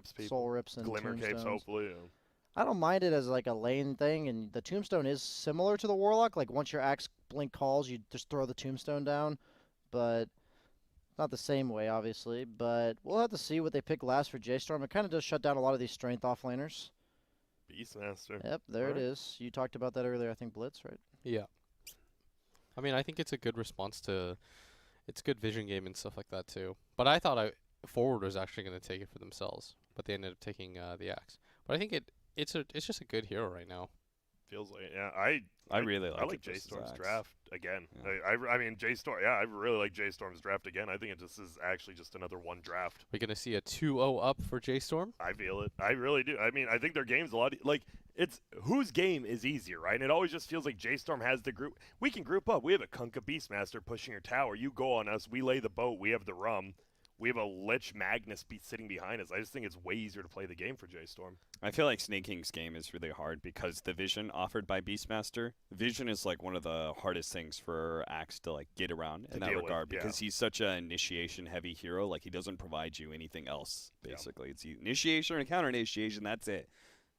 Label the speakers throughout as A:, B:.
A: rips people.
B: Soul rips and
A: Glimmer capes,
B: tombstones.
A: hopefully. Yeah.
B: I don't mind it as like a lane thing, and the tombstone is similar to the warlock. Like once your axe blink calls, you just throw the tombstone down, but not the same way, obviously. But we'll have to see what they pick last for J.Storm. It kind of does shut down a lot of these strength offlaners.
A: Beastmaster.
B: Yep, there it is. You talked about that earlier, I think, Blitz, right?
C: Yeah. I mean, I think it's a good response to. It's good vision game and stuff like that too. But I thought forward was actually going to take it for themselves, but they ended up taking the axe. But I think it's just a good hero right now.
A: Feels like yeah.
D: I really like.
A: I like J.Storm's draft again. Yeah. I mean J.Storm. Yeah, I really like J.Storm's draft again. I think it just is actually just another one draft.
C: We're gonna see a 2-0 up for J.Storm.
A: I feel it. I really do. I mean, I think their game's a lot like it's whose game is easier, right? And it always just feels like J.Storm has the group. We can group up. We have a Kunkka Beastmaster pushing your tower. You go on us. We lay the boat. We have the rum. We have a Lich Magnus sitting behind us. I just think it's way easier to play the game for J.Storm.
D: I feel like Snaking's game is really hard because the vision offered by Beastmaster, vision is like one of the hardest things for Axe to like get around in that regard because he's such an initiation heavy hero. Like he doesn't provide you anything else basically. It's initiation or counter initiation. That's it.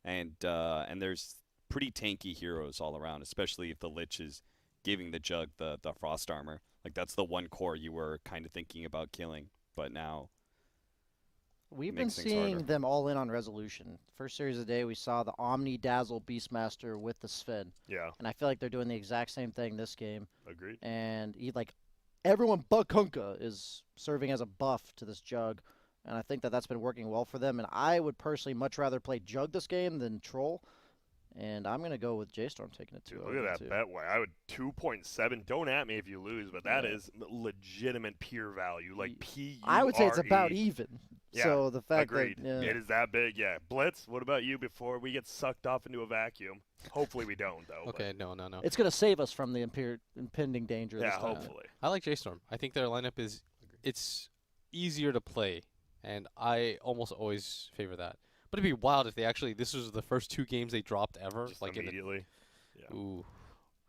D: And there's pretty tanky heroes all around, especially if the Lich is giving the Jug the frost armor. Like that's the one core you were kind of thinking about killing. But now
B: we've been seeing them all in on resolution. First series of the day, we saw the Omni Dazzle Beastmaster with the Sven.
A: Yeah.
B: And I feel like they're doing the exact same thing this game.
A: Agreed.
B: And everyone but Kunkka is serving as a buff to this Jug. And I think that's been working well for them. And I would personally much rather play Jug this game than Troll. And I'm going to go with J.Storm taking it 2-0.
A: Look at that bet. I would 2.7. Don't at me if you lose, but that is legitimate peer value. Like P-U-R-E.
B: I would say it's about even.
A: Yeah,
B: so the fact
A: agreed.
B: that
A: it is that big, yeah. Blitz, what about you before we get sucked off into a vacuum? Hopefully we don't, though.
C: Okay, no.
B: It's going to save us from the impending danger this time.
A: Hopefully.
C: I like J.Storm. I think their lineup it's easier to play, and I almost always favor that. But it'd be wild if this was the first 2 games they dropped ever.
A: Just
C: like
A: immediately.
C: Yeah. Ooh.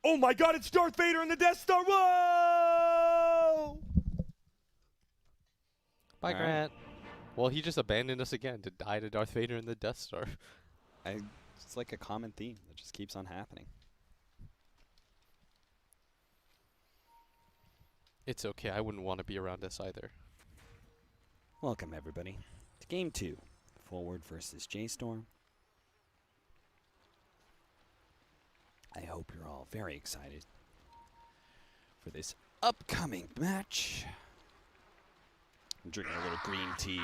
A: Oh my god, it's Darth Vader and the Death Star! Whoa!
C: Bye, Grant. Well, he just abandoned us again to die to Darth Vader and the Death Star.
D: It's like a common theme that just keeps on happening.
C: It's okay. I wouldn't want to be around us either.
D: Welcome, everybody, to Game 2. Forward versus J.Storm. I hope you're all very excited for this upcoming match. I'm drinking a little green tea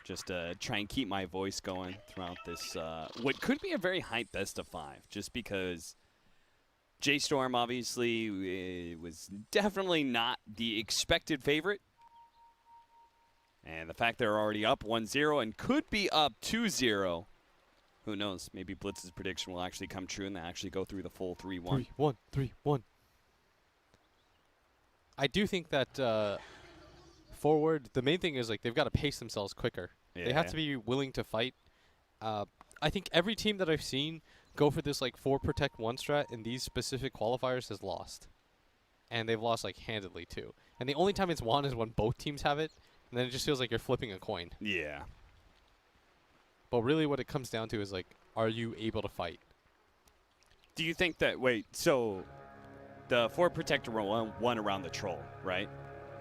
D: just to try and keep my voice going throughout this, what could be a very hype best of 5, just because J.Storm obviously was definitely not the expected favorite. And the fact they're already up 1-0 and could be up 2-0. Who knows? Maybe Blitz's prediction will actually come true and they actually go through the full 3-1.
C: 3-1. I do think that forward, the main thing is like they've got to pace themselves quicker.
D: Yeah.
C: They have to be willing to fight. I think every team that I've seen go for this like 4 protect 1 strat in these specific qualifiers has lost. And they've lost like handedly too. And the only time it's won is when both teams have it. And then it just feels like you're flipping a coin.
D: Yeah.
C: But really what it comes down to is, like, are you able to fight?
D: Do you think that, so the 4 protector won around the troll, right?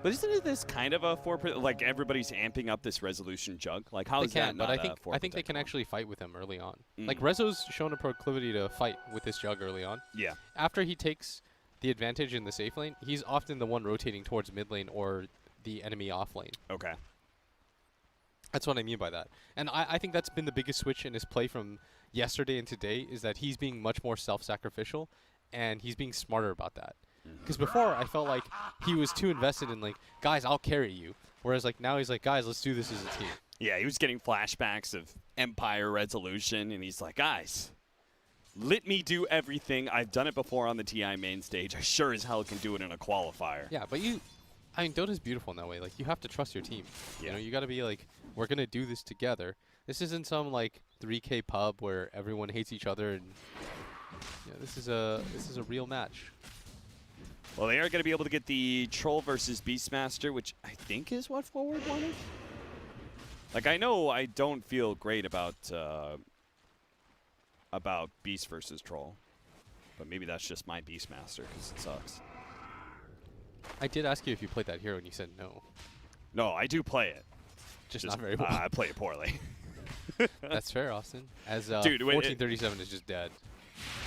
D: But isn't this kind of a 4, like everybody's amping up this resolution Jug? Like how is that not
C: I think they can actually fight with him early on. Like Rezo's shown a proclivity to fight with this Jug early on.
D: Yeah.
C: After he takes the advantage in the safe lane, he's often the one rotating towards mid lane or the enemy off lane.
D: Okay.
C: That's what I mean by that. And I think that's been the biggest switch in his play from yesterday and today is that he's being much more self-sacrificial and he's being smarter about that. Because before I felt like he was too invested in like, guys, I'll carry you. Whereas like now he's like, guys, let's do this as a team.
D: Yeah, he was getting flashbacks of Empire Resolution and he's like, guys, let me do everything. I've done it before on the TI main stage. I sure as hell can do it in a qualifier.
C: Yeah, but I mean, Dota's beautiful in that way. Like, you have to trust your team. Yeah. You know, you got to be like, we're going to do this together. This isn't some, like, 3K pub where everyone hates each other. And this is a real match.
D: Well, they are going to be able to get the Troll versus Beastmaster, which I think is what Forward wanted. Like, I know I don't feel great about Beast versus Troll, but maybe that's just my Beastmaster because it sucks.
C: I did ask you if you played that hero, and you said no.
D: No, I do play it.
C: Just not very well.
D: I play it poorly.
C: That's fair, Austin. As
D: Dude,
C: 1437 is just dead.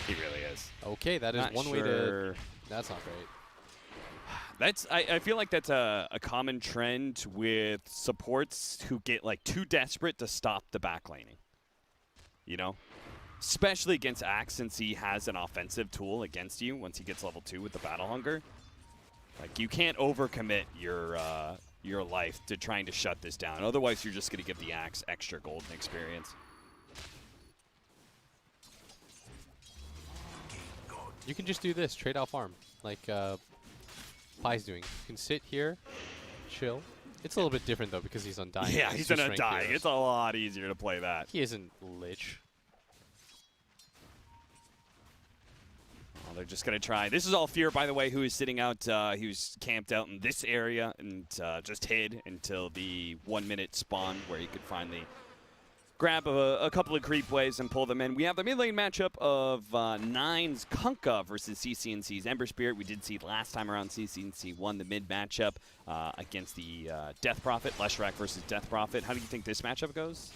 D: He really is.
C: Okay, that is
D: Not
C: one way to... That's not great.
D: I feel like that's a common trend with supports who get like too desperate to stop the backlaning. You know? Especially against Axe, since he has an offensive tool against you once he gets level 2 with the Battle Hunger. Like, you can't overcommit your life to trying to shut this down. Otherwise, you're just going to give the Axe extra golden experience.
C: You can just do this, trade out farm, like Pie's doing. You can sit here, chill. It's a little bit different, though, because he's undying.
D: Yeah, he's an undying. It's a lot easier to play that.
C: He isn't Lich.
D: Well, they're just going to try. This is all Fear, by the way, who is sitting out. He was camped out in this area and just hid until the 1 minute spawn where he could finally grab a couple of creep waves and pull them in. We have the mid lane matchup of 9's Kunkka versus CCNC's Ember Spirit. We did see last time around CCNC won the mid matchup against the Death Prophet, Leshrac versus Death Prophet. How do you think this matchup goes?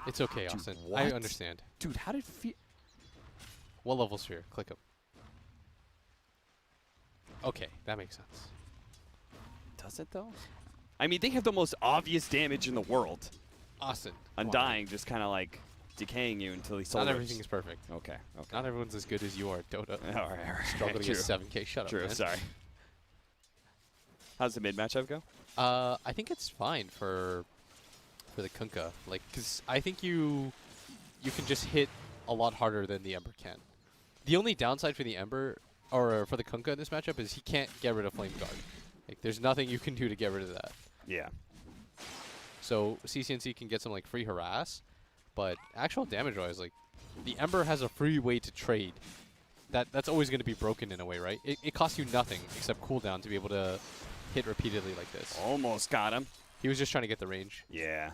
C: It's okay,
D: Dude,
C: Austin.
D: what?
C: I understand.
D: Dude, how did Fear...
C: What level sphere? Click him. Okay, that makes sense.
D: Does it, though? I mean, they have the most obvious damage in the world.
C: Austin.
D: Undying, just kind of like decaying you until he sold.
C: Not everything is perfect.
D: Okay.
C: Not everyone's as good as you are at Dota.
D: All right.
C: Struggling against 7K. Shut up,
D: True,
C: man.
D: sorry. How's the mid matchup go?
C: I think it's fine for the Kunkka. Like, because I think you can just hit a lot harder than the Ember can. The only downside for the Ember, or for the Kunkka in this matchup, is he can't get rid of Flame Guard. Like, there's nothing you can do to get rid of that.
D: Yeah.
C: So CCNC can get some like free harass, but actual damage-wise, like the Ember has a free way to trade. That's always going to be broken in a way, right? It costs you nothing except cooldown to be able to hit repeatedly like this.
D: Almost got him.
C: He was just trying to get the range.
D: Yeah.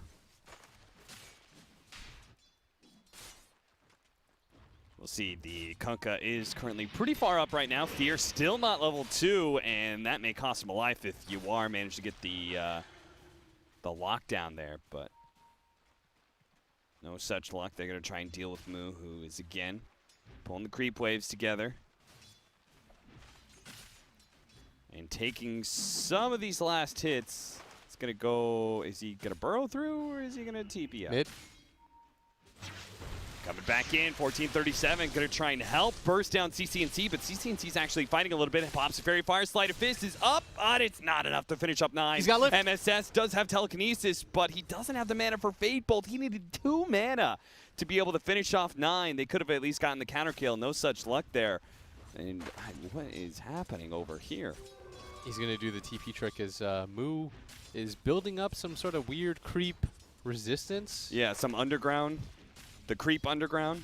D: We'll see. The Kunkka is currently pretty far up right now. Fear still not level 2, and that may cost him a life if you are managed to get the lockdown there, but no such luck. They're going to try and deal with Moo, who is, again, pulling the creep waves together. And taking some of these last hits. It's going to go, is he going to burrow through, or is he going to TP up?
C: Mid.
D: Coming back in, 1437, going to try and help burst down CCNC, but CCNC's actually fighting a little bit. Pops a Fairy Fire, Sleight of Fist is up, but it's not enough to finish up 9.
C: He's got lift.
D: MSS does have Telekinesis, but he doesn't have the mana for Fade Bolt. He needed 2 mana to be able to finish off 9. They could have at least gotten the counter kill. No such luck there. And what is happening over here?
C: He's going to do the TP trick as Moo is building up some sort of weird creep resistance.
D: Yeah, some underground. The creep underground.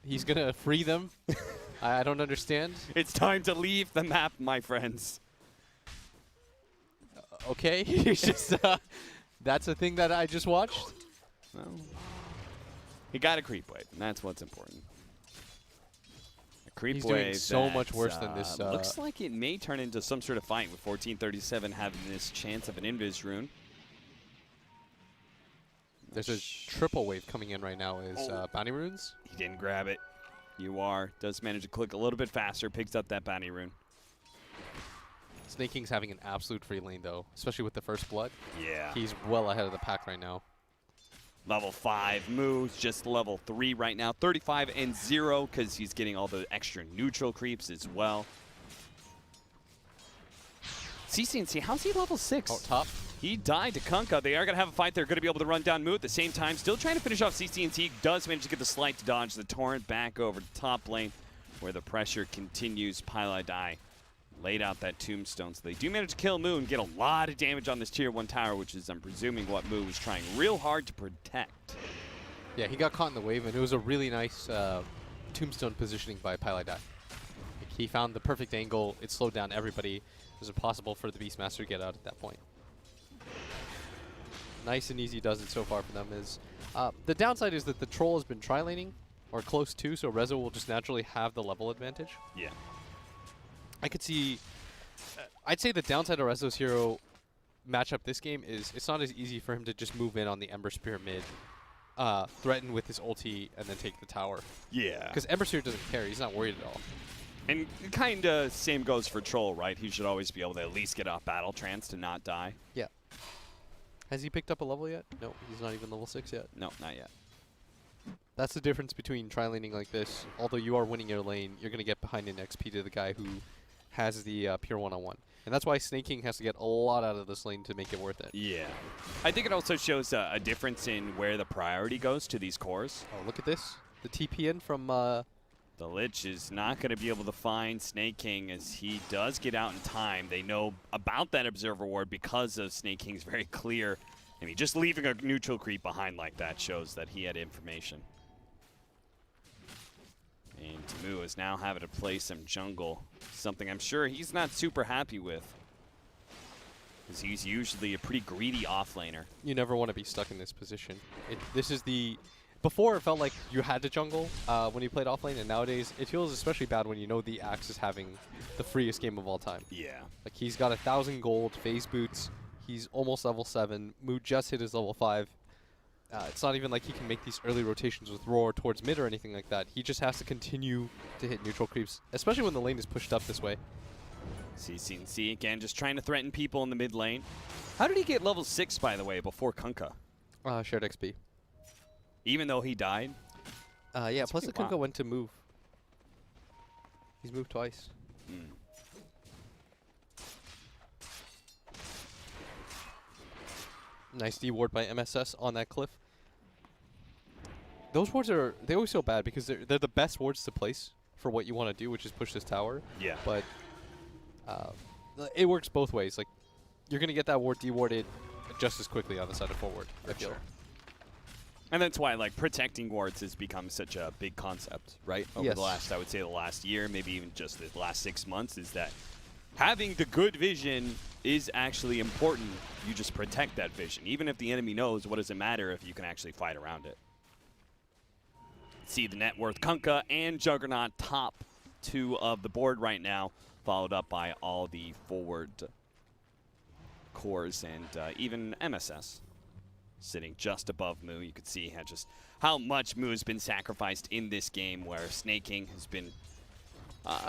C: He's going to free them. I don't understand.
D: It's time to leave the map, my friends.
C: Okay. He's just, that's a thing that I just watched.
D: Well, he got a creep wave, and that's what's important. A creep
C: He's
D: wave
C: doing so much worse than this.
D: Looks like it may turn into some sort of fight with 1437 having this chance of an Invis rune.
C: There's a triple wave coming in right now is Bounty Runes.
D: He didn't grab it. Does manage to click a little bit faster, picks up that Bounty rune.
C: Snake King's having an absolute free lane, though, especially with the first blood.
D: Yeah.
C: He's well ahead of the pack right now.
D: Level 5 moves, just level 3 right now. 35 and 0 because he's getting all the extra neutral creeps as well. CCNC, how's he level 6?
C: Oh, top.
D: He died to Kunkka. They are going to have a fight. They're going to be able to run down Moo at the same time. Still trying to finish off CCNC. Does manage to get the slight to dodge the torrent back over to top lane where the pressure continues. Piladai laid out that tombstone. So they do manage to kill Moo and get a lot of damage on this tier 1 tower, which is, I'm presuming, what Moo was trying real hard to protect.
C: Yeah, he got caught in the wave, and it was a really nice tombstone positioning by Piladai. Like, he found the perfect angle. It slowed down everybody. It was impossible for the Beastmaster to get out at that point. Nice and easy does it so far for them. Is the downside is that the troll has been tri-laning, or close to, so Rezo will just naturally have the level advantage.
D: Yeah.
C: I could see... I'd say the downside of Rezo's hero matchup this game is it's not as easy for him to just move in on the Ember Spear mid, threaten with his ulti, and then take the tower.
D: Yeah.
C: Because Ember Spear doesn't care. He's not worried at all.
D: And kind of same goes for Troll, right? He should always be able to at least get off Battle Trance to not die.
C: Yeah. Has he picked up a level yet? No, he's not even level 6 yet.
D: No, not yet.
C: That's the difference between tri-laning like this. Although you are winning your lane, you're going to get behind in XP to the guy who has the pure one-on-one. And that's why Snake King has to get a lot out of this lane to make it worth it.
D: Yeah. I think it also shows a difference in where the priority goes to these cores.
C: Oh, look at this. The TP in from...
D: The Lich is not going to be able to find Snake King as he does get out in time. They know about that Observer Ward because of Snake King's very clear. I mean, just leaving a neutral creep behind like that shows that he had information. And Tamu is now having to play some jungle, something I'm sure he's not super happy with, because he's usually a pretty greedy offlaner.
C: You never want to be stuck in this position. This is the... Before, it felt like you had to jungle when you played offlane, and nowadays it feels especially bad when you know the Axe is having the freest game of all time.
D: Yeah.
C: Like, he's got 1,000 gold, phase boots, he's almost level 7, Moo just hit his level 5. It's not even like he can make these early rotations with Roar towards mid or anything like that. He just has to continue to hit neutral creeps, especially when the lane is pushed up this way.
D: CCNC again, just trying to threaten people in the mid lane. How did he get level 6, by the way, before Kunkka?
C: Shared XP.
D: Even though he died?
C: Yeah,
D: That's
C: plus the
D: pretty
C: Kunkka went to move. He's moved twice.
D: Mm.
C: Nice D-ward by MSS on that cliff. Those wards they always feel bad because they're the best wards to place for what you want to do, which is push this tower.
D: Yeah.
C: But it works both ways. Like, you're going to get that ward D-warded just as quickly on the side of forward, I feel.
D: Sure. And that's why, like, protecting wards has become such a big concept, right? Over the last, I would say, the last year, maybe even just the last 6 months, is that having the good vision is actually important. You just protect that vision. Even if the enemy knows, what does it matter if you can actually fight around it? See the net worth. Kunkka and Juggernaut top 2 of the board right now, followed up by all the forward cores and even MSS. Sitting just above Moo. You can see how much Moo has been sacrificed in this game, where Snake King has been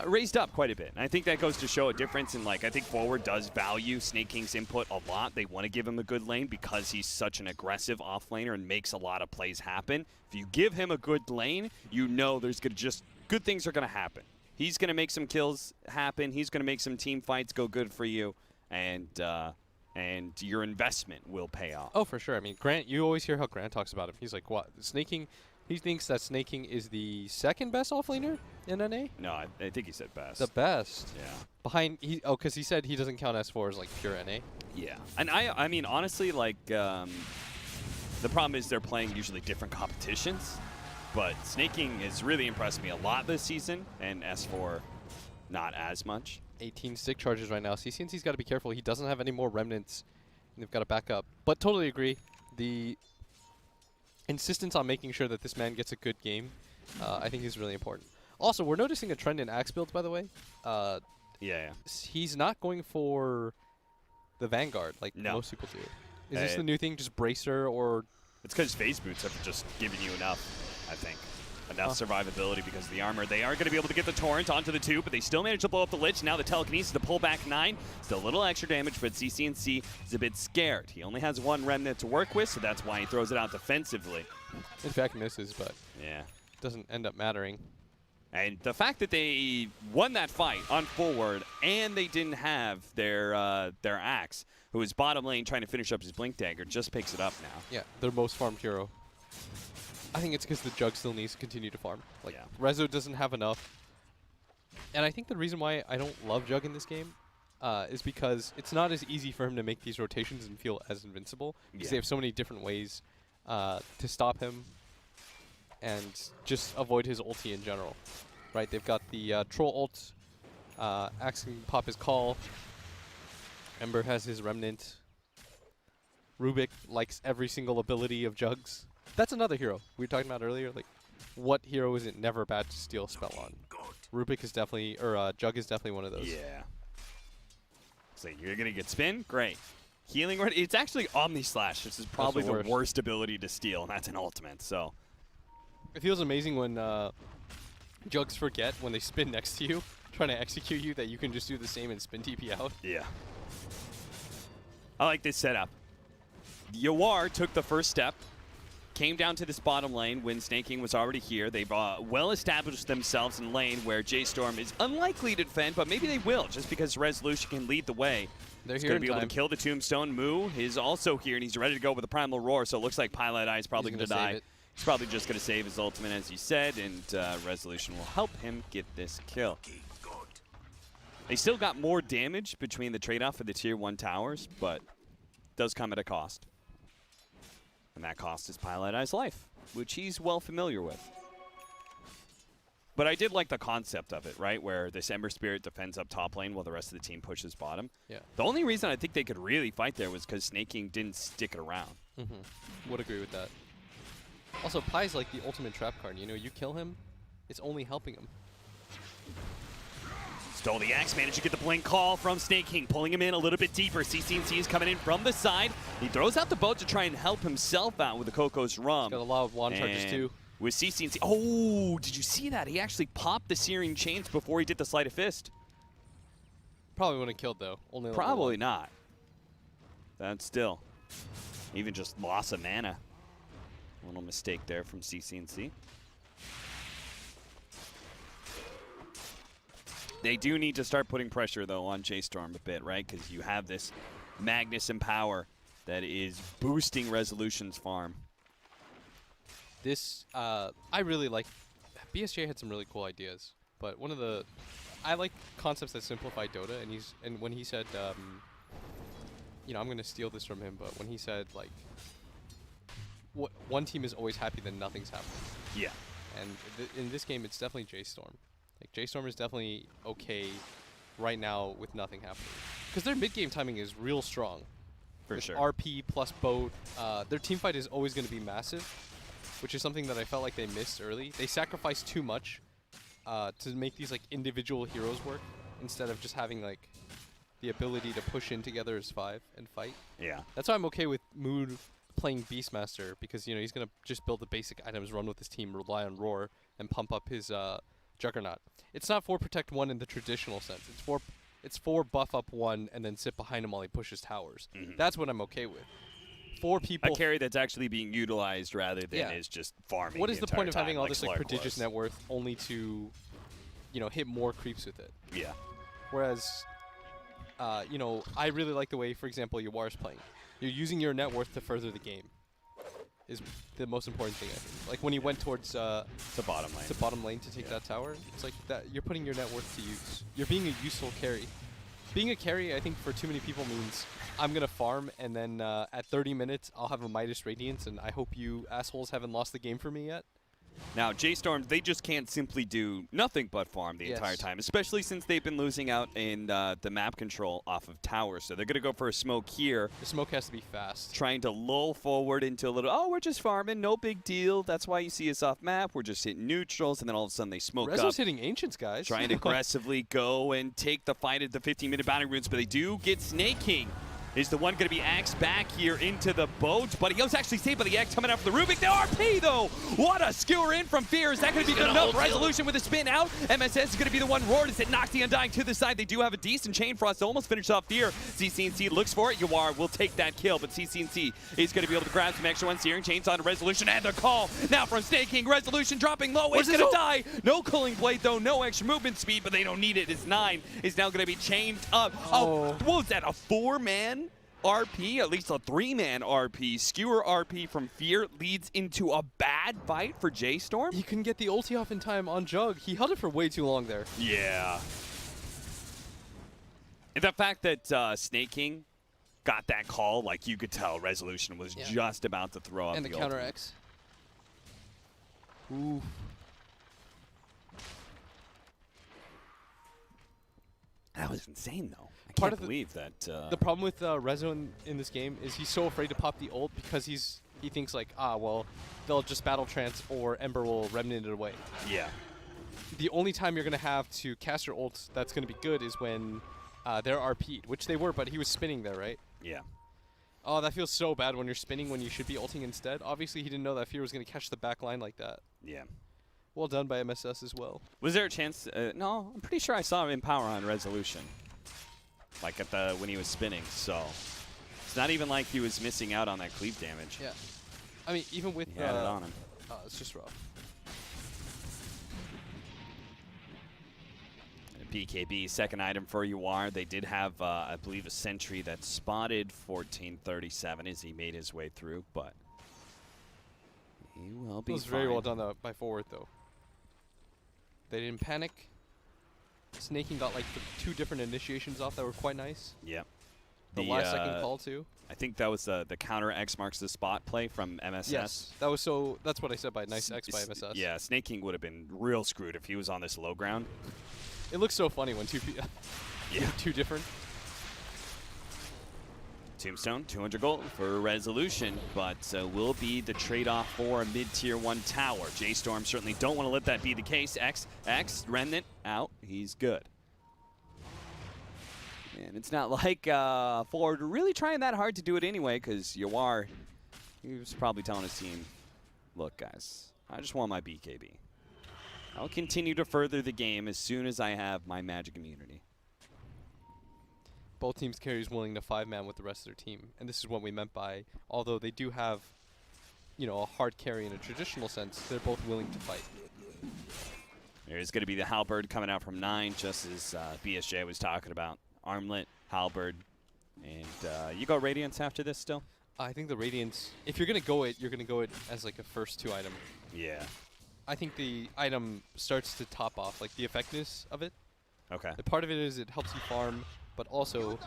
D: raised up quite a bit. And I think that goes to show a difference in, like, I think Forward does value Snake King's input a lot. They want to give him a good lane because he's such an aggressive offlaner and makes a lot of plays happen. If you give him a good lane, you know there's good things are going to happen. He's going to make some kills happen. He's going to make some team fights go good for you. And your investment will pay off.
C: Oh, for sure. I mean, Grant, you always hear how Grant talks about him. He's like, what? Snake King, he thinks that Snake King is the second best offlaner in NA?
D: No, I think he said best.
C: The best?
D: Yeah.
C: Behind, because he said he doesn't count S4 as, like, pure NA.
D: Yeah. And I mean, honestly, like, the problem is they're playing usually different competitions. But Snake King has really impressed me a lot this season, and S4 not as much.
C: 18 stick charges right now. CCNC's got to be careful. He doesn't have any more remnants. And they've got to back up. But totally agree. The insistence on making sure that this man gets a good game, I think is really important. Also, we're noticing a trend in Axe builds, by the way.
D: Yeah.
C: He's not going for the Vanguard like most people do. Is this the new thing? Just Bracer or...
D: It's because phase boots have just given you enough, I think. Enough survivability because of the armor. They are going to be able to get the Torrent onto the 2, but they still manage to blow up the Lich. Now the Telekinesis to pull back 9. Still a little extra damage, but CCNC is a bit scared. He only has 1 Remnant to work with, so that's why he throws it out defensively.
C: In fact, misses, but
D: yeah,
C: doesn't end up mattering.
D: And the fact that they won that fight on forward and they didn't have their Axe, who is bottom lane trying to finish up his Blink Dagger, just picks it up now.
C: Yeah, their most farmed hero. I think it's because the Jug still needs to continue to farm. Like, Rezo doesn't have enough. And I think the reason why I don't love Jug in this game is because it's not as easy for him to make these rotations and feel as invincible. Because they have so many different ways to stop him and just avoid his ulti in general. Right? They've got the Troll ult. Axe can pop his call. Ember has his Remnant. Rubik likes every single ability of Jugs. That's another hero we were talking about earlier. Like, what hero is it never bad to steal a spell on? Rubik is definitely, or Jug is definitely one of those.
D: Yeah. So you're going to get spin? Great. Healing, it's actually Omni Slash. This is probably the worst ability to steal, and that's an ultimate, so.
C: It feels amazing when Jugs forget when they spin next to you, trying to execute you, that you can just do the same and spin TP out.
D: Yeah. I like this setup. Yawar took the first step, came down to this bottom lane when Snaking was already here. They've well established themselves in lane where J.Storm is unlikely to defend, but maybe they will, just because Resolution can lead the way.
C: They're
D: He's
C: here
D: going to be
C: in
D: able
C: time.
D: to kill the Tombstone. Moo is also here, and he's ready to go with the Primal Roar, so it looks like Pilot Eye is probably going to die. He's probably just going to save his ultimate, as you said, and Resolution will help him get this kill. They still got more damage between the trade-off for the Tier 1 towers, but it does come at a cost. And that cost is Pilot Eye's life, which he's well familiar with. But I did like the concept of it, right? Where this Ember Spirit defends up top lane while the rest of the team pushes bottom.
C: Yeah.
D: The only reason I think they could really fight there was because Snaking didn't stick it around.
C: Would agree with that. Also, Pie's like the ultimate trap card. You know, you kill him, it's only helping him.
D: Stole the axe, managed to get the blink call from Snaking, pulling him in a little bit deeper. CCNC is coming in from the side. He throws out the boat to try and help himself out with the Coco's Rum.
C: He's got a lot of wand charges too.
D: With CCNC, oh, did you see that? He actually popped the Searing Chains before he did the Sleight of Fist.
C: Probably wouldn't have killed though. Only level
D: Probably
C: 1.
D: not. That's still, even just loss of mana. A little mistake there from CCNC. They do need to start putting pressure, though, on J.Storm a bit, right? Because you have this Magnus and Power that is boosting Resolution's farm.
C: This, I really like. BSJ had some really cool ideas, but one of the, I like concepts that simplify Dota, and when he said, you know, I'm gonna steal this from him, but when he said like, one team is always happy that nothing's happening.
D: Yeah.
C: And in this game, it's definitely J.Storm. Like, J.Storm is definitely okay right now with nothing happening. Because their mid-game timing is real strong.
D: For
C: with
D: sure.
C: RP plus boat. Their team fight is always going to be massive, which is something that I felt like they missed early. They sacrificed too much to make these like individual heroes work instead of just having like the ability to push in together as 5 and fight.
D: Yeah.
C: That's why I'm okay with Mood playing Beastmaster, because you know he's gonna just build the basic items, run with his team, rely on Roar, and pump up his Juggernaut. It's not for protect 1 in the traditional sense. It's for buff up 1 and then sit behind him while he pushes towers. That's what I'm okay with. 4 people.
D: A carry that's actually being utilized rather than is just farming.
C: What is the point of having all
D: like
C: this like
D: Slark
C: prodigious
D: was.
C: net worth only to, you know, hit more creeps with it?
D: Yeah.
C: Whereas, you know, I really like the way, for example, Yawar's playing. You're using your net worth to further the game. Is the most important thing, I think. Like when he went towards
D: The bottom lane.
C: to bottom lane to take that tower, it's like that you're putting your net worth to use. You're being a useful carry. Being a carry, I think, for too many people means I'm gonna farm and then at 30 minutes I'll have a Midas Radiance, and I hope you assholes haven't lost the game for me yet.
D: Now, J.Storm, they just can't simply do nothing but farm the entire time, especially since they've been losing out in the map control off of towers. So they're going to go for a smoke here.
C: The smoke has to be fast.
D: Trying to lull forward into a little, oh, we're just farming, no big deal. That's why you see us off map. We're just hitting neutrals, and then all of a sudden they smoke
C: Rezo's
D: up.
C: hitting Ancients, guys.
D: Trying to aggressively go and take the fight at the 15-minute boundary runes, but they do get Snaking. Is the one going to be axed back here into the boat, but he was actually saved by the X coming out for the Rubik. The RP, though! What a skewer in from Fear. Is that going to be good enough? Resolution with a spin out. MSS is going to be the one roared as it knocks the Undying to the side. They do have a decent Chain Frost to almost finish off Fear. CCNC looks for it. Yawar will take that kill, but CCNC is going to be able to grab some extra ones. Searing Chains on Resolution, and the call now from Snaking. Resolution dropping low. It's going to die. No Cooling Blade, though. No extra movement speed, but they don't need it. It's 9 is now going to be chained up. Oh, what was that? A 4-man? RP, at least a 3-man RP. Skewer RP from Fear leads into a bad fight for J.Storm.
C: He couldn't get the ulti off in time on Jug. He held it for way too long there.
D: Yeah. And the fact that Snaking got that call, like you could tell Resolution was just about to throw up
C: and the counter X. Ooh.
D: That was insane, though. I
C: Part
D: can't
C: of
D: believe that.
C: The problem with Rezo in this game is he's so afraid to pop the ult because he thinks like, well, they'll just battle trance or Ember will remnant it away.
D: Yeah.
C: The only time you're going to have to cast your ult that's going to be good is when they're RP'd, which they were, but he was spinning there, right?
D: Yeah.
C: Oh, that feels so bad when you're spinning when you should be ulting instead. Obviously, he didn't know that Fear was going to catch the back line like that.
D: Yeah.
C: Well done by MSS as well.
D: Was there a chance? No, I'm pretty sure I saw him in power on Resolution. Like when he was spinning, so it's not even like he was missing out on that cleave damage.
C: Yeah. I mean, even with
D: He had it on him.
C: it's just rough.
D: BKB, second item for UR. They did have, I believe, a sentry that spotted 1437 as he made his way through, but he will be
C: It was
D: fine.
C: very well done by Forward, though. They didn't panic. Snaking got like the 2 different initiations off that were quite nice.
D: Yep.
C: The last second call, too.
D: I think that was the counter X marks the spot play from MSS.
C: Yes, that's what I said by nice X by MSS.
D: Yeah, Snake King would have been real screwed if he was on this low ground.
C: It looks so funny when
D: Yeah.
C: 2 different.
D: Tombstone, 200 gold for Resolution, but will be the trade-off for a mid-tier 1 tower. J.Storm certainly don't want to let that be the case. X, Remnant, out. He's good. And it's not like Forward really trying that hard to do it anyway, because he was probably telling his team, look, guys, I just want my BKB. I'll continue to further the game as soon as I have my magic immunity.
C: Both teams carries willing to 5-man with the rest of their team, and this is what we meant by, although they do have, a hard carry in a traditional sense, they're both willing to fight.
D: There's going to be the Halberd coming out from 9, just as BSJ was talking about. Armlet, Halberd, and you go Radiance after this still?
C: I think the Radiance, if you're going to go you're going to go it as like a first 2 item.
D: Yeah.
C: I think the item starts to top off, like the effectiveness of it.
D: Okay.
C: The part of it is it helps you farm, but also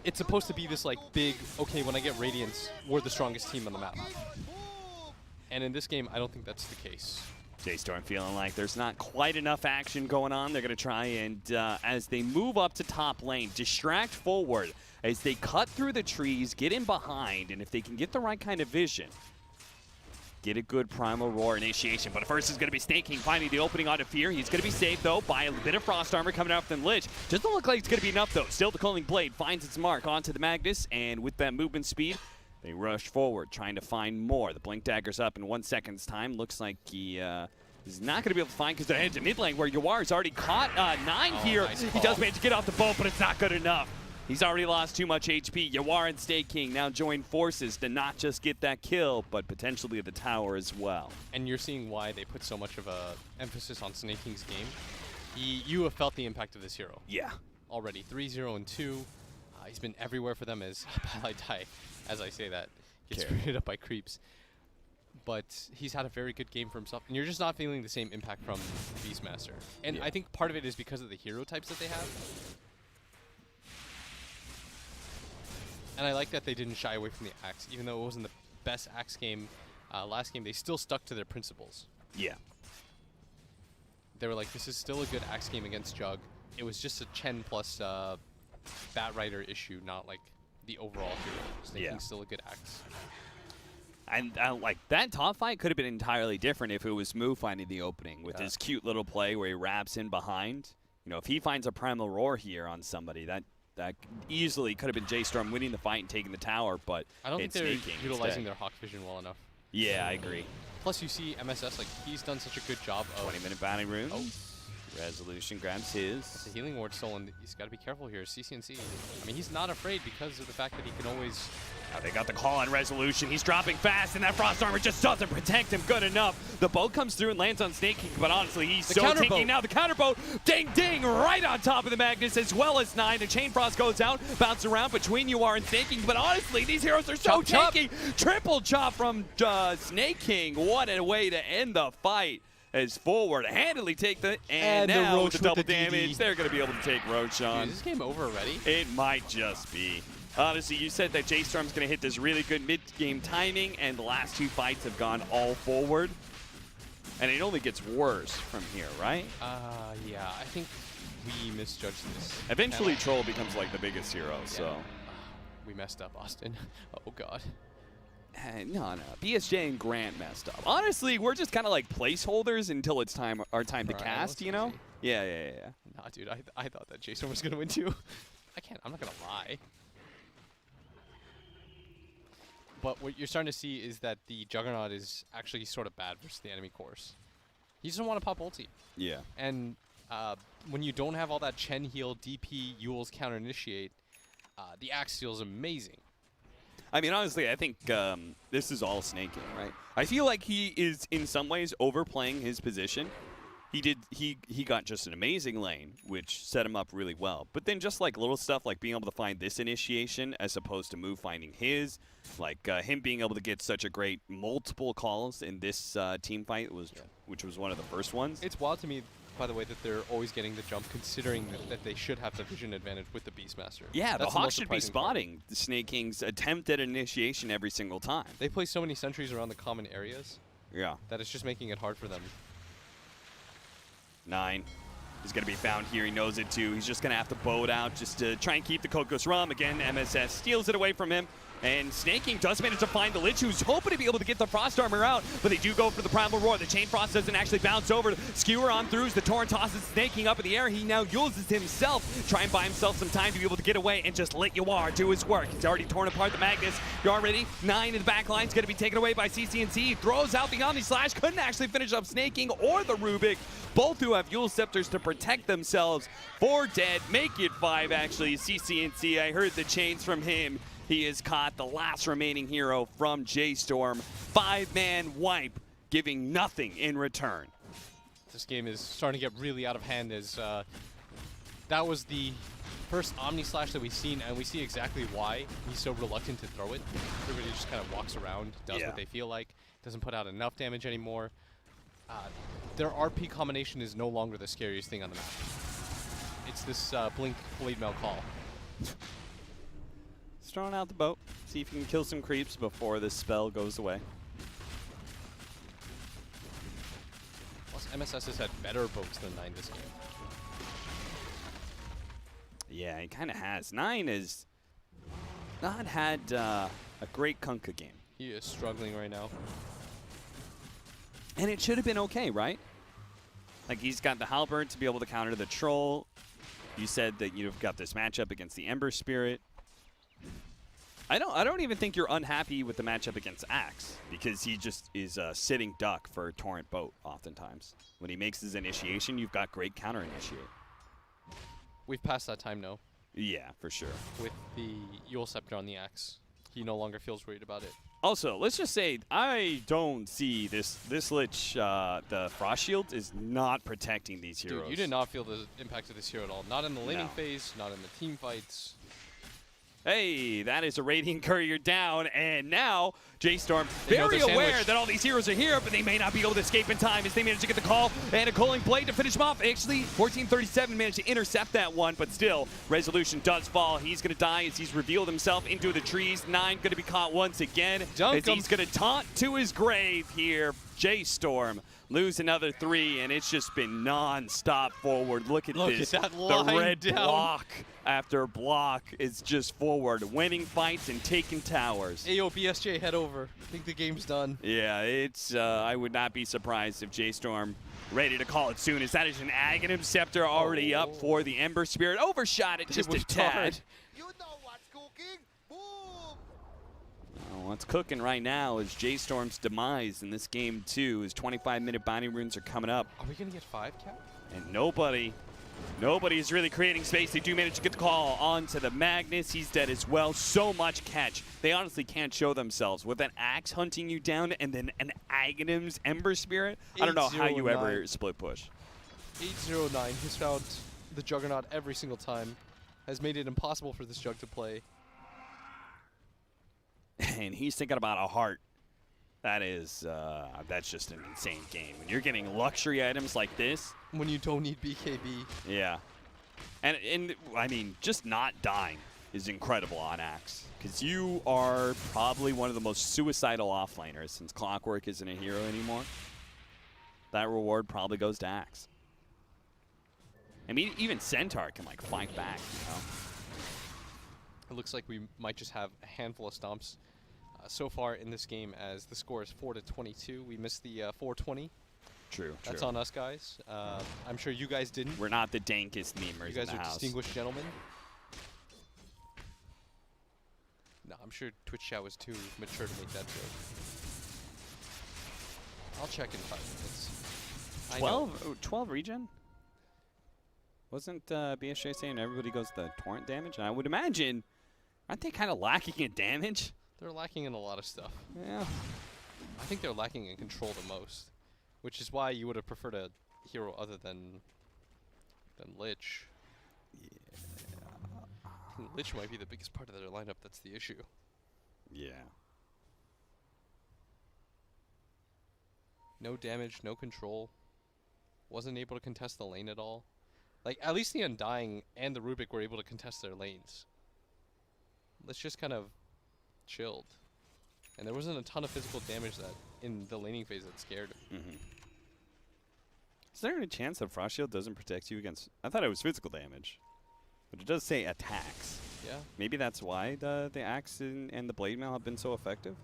C: it's supposed to be this like big, okay, when I get Radiance, we're the strongest team on the map. And in this game, I don't think that's the case.
D: J.Storm feeling like there's not quite enough action going on. They're going to try and, as they move up to top lane, distract Forward as they cut through the trees, get in behind, and if they can get the right kind of vision, get a good Primal Roar initiation. But first is going to be Snake King finding the opening onto Fear. He's going to be saved, though, by a bit of Frost Armor coming out from Lich. Doesn't look like it's going to be enough, though. Still, the Culling Blade finds its mark onto the Magnus, and with that movement speed, they rush forward, trying to find more. The Blink Dagger's up in 1 second's time. Looks like he is not going to be able to find because they're headed to mid lane, where Yawar's already caught 9 here.
C: Nice
D: he does manage to get off the boat, but it's not good enough. He's already lost too much HP. Yawar and Snake King now join forces to not just get that kill, but potentially the tower as well.
C: And you're seeing why they put so much of a emphasis on Snake King's game. You have felt the impact of this hero.
D: Yeah.
C: Already 3-0 and 2. He's been everywhere for them as I die, as I say that. Gets screwed up by creeps. But he's had a very good game for himself. And you're just not feeling the same impact from Beastmaster. And I think part of it is because of the hero types that they have. And I like that they didn't shy away from the Axe. Even though it wasn't the best Axe game last game, they still stuck to their principles.
D: Yeah.
C: They were like, this is still a good Axe game against Jug. It was just a Chen plus Bat Rider issue, not like the overall hero. Snake King's still a good Axe.
D: And like that top fight could have been entirely different if it was Moo finding the opening with his cute little play where he wraps in behind. You know, if he finds a Primal Roar here on somebody, that easily could have been J.Storm winning the fight and taking the tower, but
C: I don't think
D: it's
C: they're
D: Snake King
C: utilizing
D: instead.
C: their Hawk Vision well enough.
D: Yeah, I agree.
C: Plus, you see MSS, like, he's done such a good job of...
D: 20-minute bounty rune.
C: Oh.
D: Resolution grabs his.
C: The healing ward stolen. He's got to be careful here. CCNC. I mean, he's not afraid because of the fact that he can always...
D: Now they got the call on Resolution. He's dropping fast, and that Frost Armor just doesn't protect him good enough. The boat comes through and lands on Snake King, but honestly, he's so tanky now. The counterboat, ding, ding, right on top of the Magnus, as well as 9. The Chain Frost goes out, bounces around between UR and Snake King, but honestly, these heroes are so tanky. Triple chop from Snake King. What a way to end the fight. As Forward handily take the and now
C: the
D: with the double damage, they're going to be able to take Roshan.
C: Dude, is this game over already?
D: It might just be. Honestly, you said that J.Storm's going to hit this really good mid-game timing, and the last 2 fights have gone all Forward. And it only gets worse from here, right?
C: Yeah, I think we misjudged this.
D: Eventually, Troll becomes like the biggest hero, so.
C: We messed up, Austin. Oh, God.
D: No. BSJ and Grant messed up. Honestly, we're just kind of like placeholders until it's our time to cast, you know? Yeah.
C: Nah, dude, I thought that J.Storm was going to win, too. I'm not going to lie. But what you're starting to see is that the Juggernaut is actually sort of bad versus the enemy course. He doesn't want to pop ulti.
D: Yeah.
C: And when you don't have all that Chen heal, DP, Yule's counter initiate, the Axe feels amazing.
D: I mean, honestly, I think this is all snaking, right? I feel like he is, in some ways, overplaying his position. He got just an amazing lane, which set him up really well. But then just like little stuff like being able to find this initiation as opposed to Move finding his, like him being able to get such a great multiple calls in this team fight, which was one of the first ones.
C: It's wild to me, by the way, that they're always getting the jump, considering that they should have the vision advantage with the Beastmaster.
D: Yeah, the Hawk should be spotting the Snake King's attempt at initiation every single time.
C: They place so many sentries around the common areas.
D: Yeah.
C: That it's just making it hard for them.
D: 9 is going to be found here. He knows it too. He's just going to have to bow it out just to try and keep the Kokos Rum. Again, MSS steals it away from him. And Snake King does manage to find the Lich, who's hoping to be able to get the Frost Armor out, but they do go for the Primal Roar. The Chain Frost doesn't actually bounce over. Skewer on throughs. The Torrent tosses Snake King up in the air. He now uses himself, try and buy himself some time to be able to get away and just let Yawar do his work. He's already torn apart the Magnus. You're already 9 in the back line. Is going to be taken away by CCNC. He throws out the Omni Slash. Couldn't actually finish up Snake King or the Rubik. Both who have Yule Scepters to protect themselves. 4 dead. Make it 5, actually. CCNC, I heard the chains from him. He has caught the last remaining hero from J.Storm. 5-man wipe, giving nothing in return.
C: This game is starting to get really out of hand as that was the first Omni Slash that we've seen, and we see exactly why he's so reluctant to throw it. Everybody just kind of walks around, does what they feel like, doesn't put out enough damage anymore. Their RP combination is no longer the scariest thing on the map. It's this Blink Blade Mail call.
D: Throwing out the boat. See if you can kill some creeps before this spell goes away.
C: Plus, MSS has had better boats than 9 this game.
D: Yeah, he kind of has. 9 has not had a great Kunkka game.
C: He is struggling right now.
D: And it should have been okay, right? Like, he's got the Halberd to be able to counter the Troll. You said that you've got this matchup against the Ember Spirit. I don't even think you're unhappy with the matchup against Axe, because he just is a sitting duck for Torrent Boat oftentimes. When he makes his initiation, you've got great counter initiate.
C: We've passed that time now.
D: Yeah, for sure.
C: With the Yule Scepter on the Axe, he no longer feels worried about it.
D: Also, let's just say I don't see this Lich, the Frost Shield is not protecting these heroes.
C: Dude, you did not feel the impact of this hero at all. Not in the laning phase, not in the team fights.
D: Hey, that is a Radiant Courier down, and now J.Storm very aware that all these heroes are here, but they may not be able to escape in time as they manage to get the call, and a Culling Blade to finish him off. Actually, 1437 managed to intercept that one, but still, Resolution does fall. He's going to die as he's revealed himself into the trees. 9 going to be caught once again as he's going to taunt to his grave here. J.Storm lose another 3, and it's just been non-stop forward. Look at this.
C: At that line
D: the red
C: down.
D: block after block is just forward, winning fights and taking towers.
C: Ayo, BSJ, head over. I think the game's done.
D: Yeah, it's. I would not be surprised if J.Storm ready to call it soon, as that is an Aghanim Scepter already up for the Ember Spirit. Overshot it just a tad.
E: You know what's cooking? Boom!
D: What's cooking right now is J.Storm's demise in this game, too. His 25-minute binding runes are coming up.
C: Are we going to get 5, Cap?
D: And nobody's really creating space. They do manage to get the call onto the Magnus. He's dead as well. So much catch. They honestly can't show themselves. With an Axe hunting you down and then an Aghanim's Ember Spirit, I don't know how you ever split push.
C: 809 has found the Juggernaut every single time. Has made it impossible for this Jug to play.
D: And he's thinking about a heart. That is, that's just an insane game. When you're getting luxury items like this.
C: When you don't need BKB.
D: Yeah. And I mean, just not dying is incredible on Axe. Because you are probably one of the most suicidal offlaners since Clockwork isn't a hero anymore. That reward probably goes to Axe. I mean, even Centaur can like fight back, you know?
C: It looks like we might just have a handful of stomps so far in this game, as the score is 4-22. We missed the 420.
D: True.
C: That's on us, guys. I'm sure you guys didn't.
D: We're not the dankest memers
C: You guys
D: in the
C: are
D: house.
C: distinguished gentlemen. No, I'm sure Twitch chat was too mature to make that joke. I'll check in 5 minutes.
D: 12 regen? Wasn't BSJ saying everybody goes the torrent damage? And I would imagine, aren't they kind of lacking in damage?
C: They're lacking in a lot of stuff.
D: Yeah.
C: I think they're lacking in control the most, which is why you would have preferred a hero other than Lich. Yeah. Lich might be the biggest part of their lineup. That's the issue.
D: Yeah.
C: No damage, no control. Wasn't able to contest the lane at all. Like, at least the Undying and the Rubik were able to contest their lanes. Let's just kind of chilled. And there wasn't a ton of physical damage that in the laning phase that scared him.
D: Mm-hmm. Is there any chance that Frost Shield doesn't protect you against... I thought it was physical damage. But it does say attacks.
C: Yeah.
D: Maybe that's why the Axe and the Blade Mail have been so effective?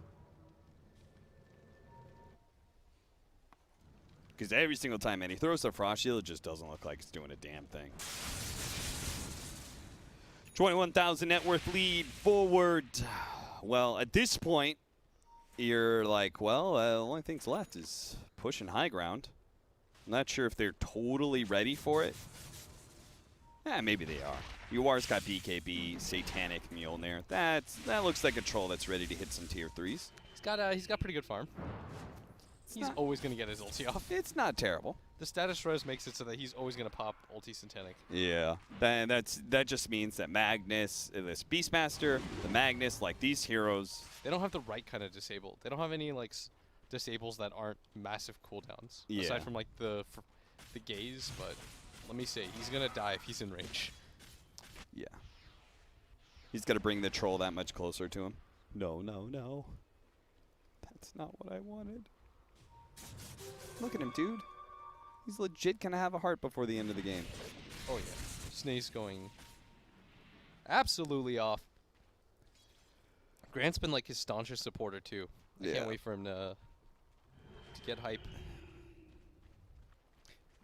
D: Because every single time he throws the Frost Shield, it just doesn't look like it's doing a damn thing. 21,000 net worth lead forward. Well, at this point, you're like, well, the only thing's left is pushing high ground. I'm not sure if they're totally ready for it. Maybe they are. UR's got BKB, Satanic Mjolnir. That looks like a troll that's ready to hit some tier 3s.
C: He's got pretty good farm. He's always going to get his ulti off.
D: It's not terrible.
C: The status res makes it so that he's always going to pop ulti Satanic.
D: Yeah, that just means that Magnus, this Beastmaster, the Magnus, like these heroes,
C: they don't have the right kind of disabled. They don't have any like disables that aren't massive cooldowns.
D: Yeah.
C: Aside from like the gaze, but let me say he's going to die if he's in range.
D: Yeah. He's got to bring the troll that much closer to him. No, no, no. That's not what I wanted. Look at him, dude. He's legit gonna have a heart before the end of the game.
C: Oh yeah. Snake's going absolutely off. Grant's been like his staunchest supporter too. I can't wait for him to get hype.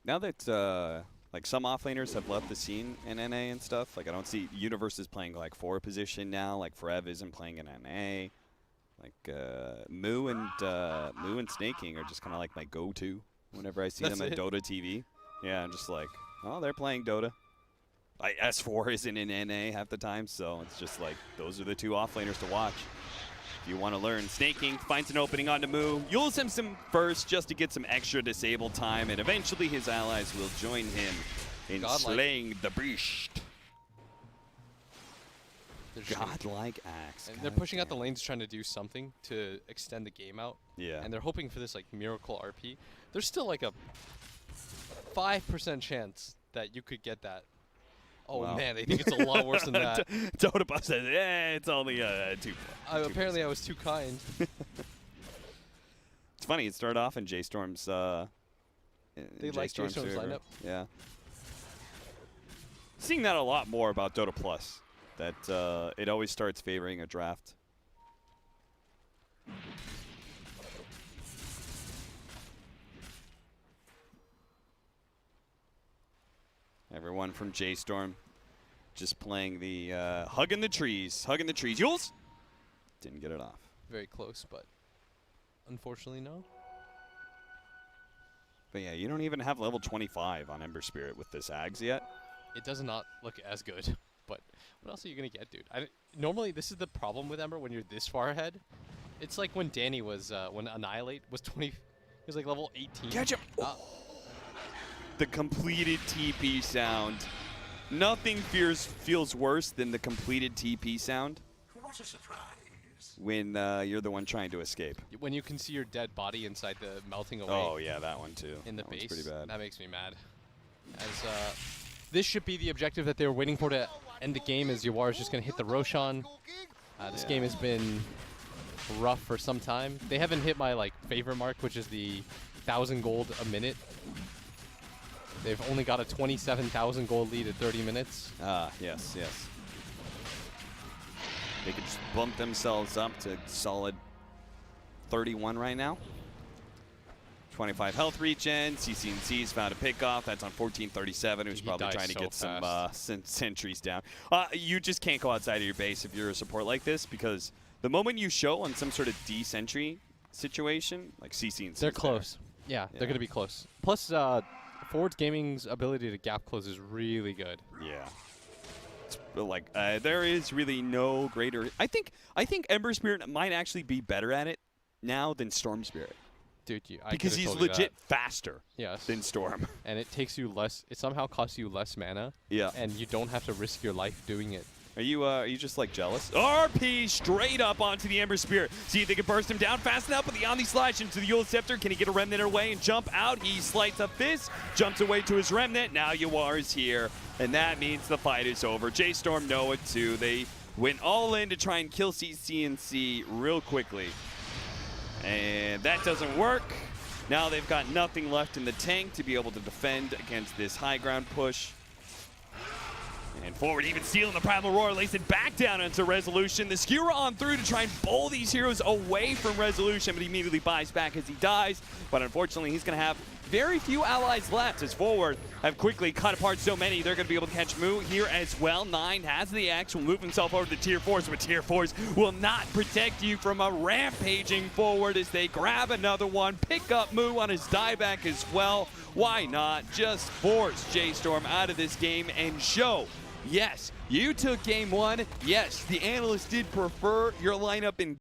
D: Now that like some offlaners have left the scene in NA and stuff, like I don't see Universe is playing like 4 position now, like Forev isn't playing in NA. Like Moo and Snake King are just kind of like my go-to whenever I see them at Dota TV. Yeah, I'm just like, oh, they're playing Dota. S4 isn't in NA half the time, so it's just like those are the 2 offlaners to watch. If you want to learn, Snake King finds an opening onto Moo, yules him some first just to get some extra disable time, and eventually his allies will join him in slaying the beast. Godlike Axe.
C: And they're pushing out the lanes trying to do something to extend the game out.
D: Yeah.
C: And they're hoping for this like miracle RP. There's still like a 5% chance that you could get that. Oh wow. Man, they think it's a lot worse than that.
D: Dota Buff says, it's only 2.
C: Apparently I was too kind.
D: It's funny, it started off in J.Storm's
C: they like J.Storm's lineup.
D: Yeah. Seeing that a lot more about Dota Plus. That it always starts favoring a draft. Everyone from J.Storm just playing the hugging the trees. yules! Didn't get it off.
C: Very close, but unfortunately no.
D: But yeah, you don't even have level 25 on Ember Spirit with this Ags yet.
C: It does not look as good. But what else are you going to get, dude? Normally, this is the problem with Ember when you're this far ahead. It's like when Danny was, when Annihilate was 20, he was like level 18.
D: Catch him! The completed TP sound. Nothing feels worse than the completed TP sound.
E: What a surprise.
D: When you're the one trying to escape.
C: When you can see your dead body inside the melting away.
D: Oh, yeah, that one too.
C: In the
D: that
C: base.
D: One's pretty bad.
C: That makes me mad. As this should be the objective that they were waiting for to end the game, as Yawar is just going to hit the Roshan. This game has been rough for some time. They haven't hit my like favorite mark, which is the 1,000 gold a minute. They've only got a 27,000 gold lead at 30 minutes.
D: Yes. They could just bump themselves up to solid 31 right now. 25 health regen. CCNC's found a pickoff. That's on 1437, who's probably trying to get some sentries down. You just can't go outside of your base if you're a support like this, because the moment you show on some sort of D-sentry situation, like CCNC,
C: they're close. Yeah, they're going to be close. Plus, Forward Gaming's ability to gap close is really good.
D: Yeah. Like, there is really no greater... I think Ember Spirit might actually be better at it now than Storm Spirit.
C: Dude,
D: because he's legit faster than Storm.
C: And it takes you less. It somehow costs you less mana.
D: Yeah.
C: And you don't have to risk your life doing it.
D: Are you just like jealous? RP straight up onto the Ember Spear. See if they can burst him down fast enough with the Omni Slash into the Eul Scepter. Can he get a Remnant away and jump out? He slides up this, jumps away to his Remnant. Now Yawar is here, and that means the fight is over. J.Storm know it too. They went all in to try and kill CCNC real quickly. And that doesn't work. Now they've got nothing left in the tank to be able to defend against this high ground push. And forward, even stealing the Primal Roar, lays it back down into Resolution. The Skewer on through to try and bowl these heroes away from Resolution, but he immediately buys back as he dies. But unfortunately, he's going to have very few allies left as forward have quickly cut apart so many. They're going to be able to catch Moo here as well. 9 has the X, will move himself over to Tier 4s, but Tier 4s will not protect you from a rampaging forward as they grab another one, pick up Moo on his dieback as well. Why not just force J.Storm out of this game and show, yes, you took game 1. Yes, the analysts did prefer your lineup in